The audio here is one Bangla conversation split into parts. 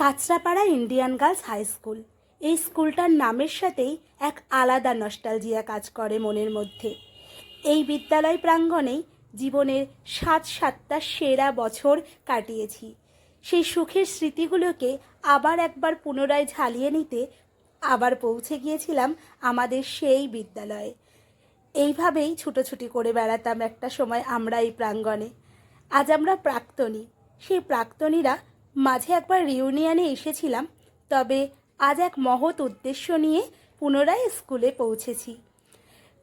Kanchrapara Indian girls high school. এই স্কুলটার নামের সাথেই এক আলাদা নস্টালজিয়া কাজ করে মনের মধ্যে। এই বিদ্যালয় প্রাঙ্গণেই জীবনের সাতটা সেরা বছর কাটিয়েছি। সেই সুখের স্মৃতিগুলোকে আবার একবার পুনরায় ঝালিয়ে নিতে আবার পৌঁছে গিয়েছিলাম আমাদের সেই বিদ্যালয়ে। এইভাবেই ছুটোছুটি করে বেড়াতাম একটা সময় আমরা এই প্রাঙ্গণে। আজ আমরা প্রাক্তনী, সেই প্রাক্তনীরা মাঝে একবার রিউনিয়নে এসেছিলাম, তবে আজ এক মহৎ উদ্দেশ্য নিয়ে পুনরায় স্কুলে পৌঁছেছি।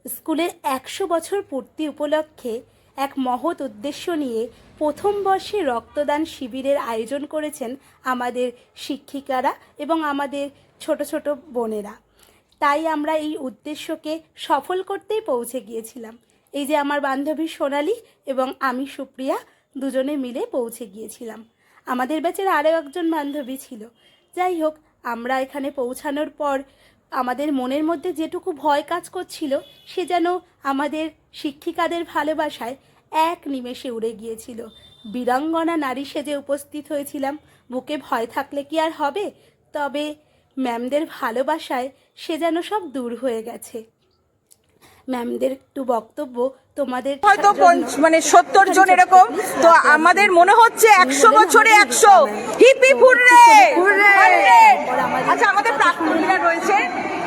স্কুলের 100 বছর পূর্তি উপলক্ষে এক মহৎ উদ্দেশ্য নিয়ে প্রথম বর্ষে রক্তদান শিবিরের আয়োজন করেছেন আমাদের শিক্ষিকারা এবং আমাদের ছোট ছোট বোনেরা। তাই আমরা এই উদ্দেশ্যকে সফল করতেই পৌঁছে গিয়েছিলাম। এই যে আমার বান্ধবী সোনালি এবং আমি সুপ্রিয়া দুজনে মিলে পৌঁছে গিয়েছিলাম। আমাদের ব্যাচের আরও একজন বান্ধবী ছিল। যাই হোক, আমরা এখানে পৌঁছানোর পর আমাদের মনের মধ্যে যেটুকু ভয় কাজ করছিল সে যেন আমাদের শিক্ষিকাদের ভালোবাসায় এক নিমেষে উড়ে গিয়েছিল। বীরাঙ্গনা নারী সেজে উপস্থিত হয়েছিলাম। বুকে ভয় থাকলে কি আর হবে? তবে ম্যামদের ভালোবাসায় সে যেন সব দূর হয়ে গেছে। ম্যামদের একটু বক্তব্য তোমাদের হয়তো 70 জন এরকম, তো আমাদের মনে হচ্ছে 100 বছরে 100 হিপ হিপ হুররে। আচ্ছা, আমাদের প্রাক্তনীরা রয়েছে,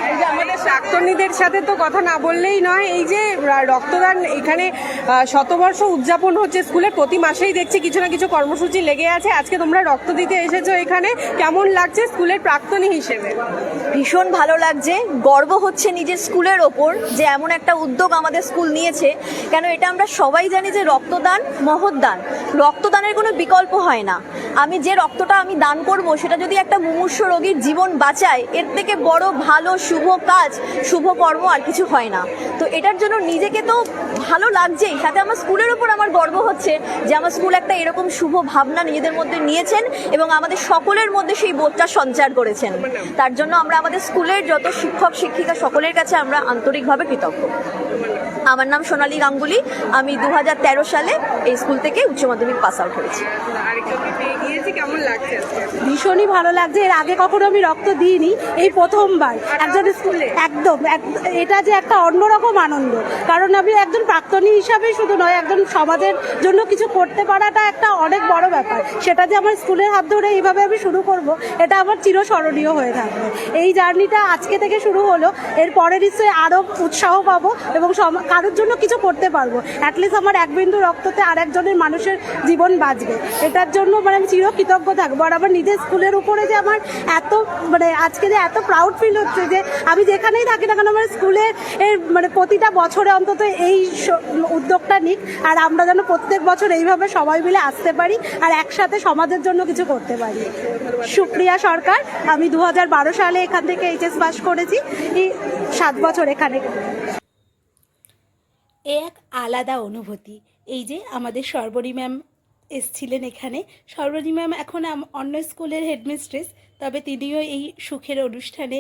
এই যে আমাদের প্রাক্তনীদের সাথে তো কথা না বললেই নয়। এই যে রক্তদান এখানে শতবর্ষ উদযাপন হচ্ছে স্কুলে, প্রতি মাসেই দেখছি কিছু না কিছু কর্মসূচি লেগে আছে। আজকে তোমরা রক্ত দিতে এসেছো এখানে, কেমন লাগছে স্কুলের প্রাক্তনী হিসেবে? ভীষণ ভালো লাগছে, গর্ব হচ্ছে নিজের স্কুলের ওপর যে এমন একটা উদ্যোগ আমাদের স্কুল নিয়েছে। কেন এটা আমরা সবাই জানি যে রক্তদান মহৎ দান, রক্তদানের কোনো বিকল্প হয় না। আমি যে রক্তটা আমি দান করব সেটা যদি একটা মুমূর্ষু রোগীর জীবন বাঁচায়, এর থেকে বড় ভালো শুভ কাজ, শুভ কর্ম আর কিছু হয় না। তো এটার জন্য নিজেকে তো ভালো লাগছেই, সাথে আমার স্কুলের ওপর আমার গর্ব হচ্ছে যে আমার স্কুল একটা এরকম শুভ ভাবনা নিজেদের মধ্যে নিয়েছেন এবং আমাদের সকলের মধ্যে সেই বোধটা সঞ্চার করেছেন। তার জন্য আমরা আমাদের স্কুলের যত শিক্ষক শিক্ষিকা সকলের কাছে আমরা আন্তরিকভাবে কৃতজ্ঞ। আমার নাম সোনালী গাঙ্গুলি, আমি 2013 সালে এই স্কুল থেকে উচ্চ মাধ্যমিক পাস আউট হয়েছি। কেমন লাগছে? ভীষণই ভালো লাগছে। এর আগে কখনো আমি রক্ত দিইনি, এই প্রথমবার একজন স্কুলে। একদম এটা যে একটা অন্যরকম আনন্দ, কারণ আমি একজন প্রাক্তনী হিসাবে শুধু নয়, একজন সমাজের জন্য কিছু করতে পারাটা একটা অনেক বড় ব্যাপার। সেটা যে আমার স্কুলের হাত ধরে এইভাবে আমি শুরু করব, এটা আমার চিরস্মরণীয় হয়ে থাকবে। এই জার্নিটা আজকে থেকে শুরু হলো, এরপরে নিশ্চয়ই আরও উৎসাহ পাবো এবং কারোর জন্য কিছু করতে পারবো। অ্যাটলিস্ট আমার এক বিন্দু রক্ততে আর একজনের মানুষের জীবন বাঁচবে, এটার জন্য আমি চিরকৃতজ্ঞ থাকবো। আর আমার নিজের স্কুলের উপরে যে আমার এত আজকে যে এত প্রাউড ফিল হচ্ছে যে আমি যেখানেই থাকি না কেন আমার স্কুলের প্রতিটা বছরে অন্তত এই উদ্যোগটা নিক, আর আমরা যেন প্রত্যেক বছর এইভাবে সবাই মিলে আসতে পারি আর একসাথে সমাজের জন্য কিছু করতে পারি। সুপ্রিয়া সরকার, আমি 2012 সালে এখান থেকে এইচএস পাস করেছি, এই 7 বছর এখানে। এক আলাদা অনুভূতি। এই যে আমাদের সর্বরী ম্যাম এসছিলেন এখানে। সর্বরী ম্যাম এখন অন্য স্কুলের হেডমিস্ট্রেস, তবে তিনিও এই সুখের অনুষ্ঠানে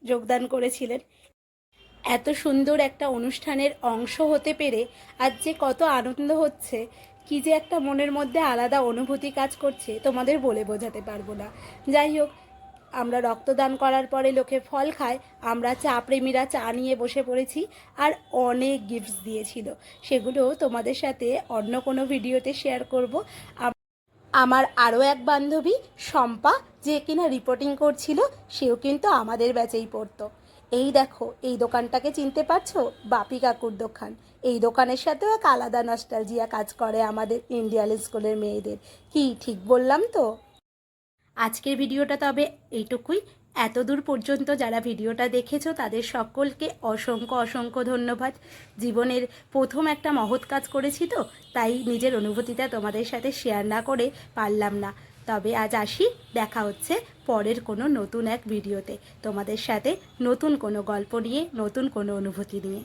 যোগদান করেছিলেন। এত সুন্দর একটা অনুষ্ঠানের অংশ হতে পেরে আজ যে কত আনন্দ হচ্ছে, কি যে একটা মনের মধ্যে আলাদা অনুভূতি কাজ করছে তোমাদের বলে বোঝাতে পারবো না। যাই হোক, আমরা রক্তদান করার পরে লোকে ফল খায়, আমরা চা প্রেমীরা চা নিয়ে বসে পড়েছি আর অনেক গিফটস দিয়েছিল। সেগুলো তোমাদের সাথে অন্য কোনো ভিডিওতে শেয়ার করব। আমার আরও এক বান্ধবী শম্পা, যে কিনা রিপোর্টিং করছিল, সেও কিন্তু আমাদের ব্যাচেই পড়তো। এই দেখো, এই দোকানটাকে চিনতে পারছো? বাপি কাকুর দোকান। এই দোকানের সাথেও এক আলাদা নস্টালজিয়া কাজ করে আমাদের ইন্ডিয়ান স্কুলের মেয়েদের। কি ঠিক বললাম তো? আজকের ভিডিওটা তবে এইটুকুই। এত দূর পর্যন্ত যারা ভিডিওটা দেখেছো তাদের সকলকে অসংখ্য ধন্যবাদ। জীবনের প্রথম একটা মহৎ কাজ করেছি, তো তাই নিজের অনুভূতিটা তোমাদের সাথে শেয়ার না করে পারলাম না। তবে আজ আসি, দেখা হচ্ছে পরের কোনো নতুন এক ভিডিওতে তোমাদের সাথে, নতুন কোনো গল্প নিয়ে, নতুন কোনো অনুভূতি নিয়ে।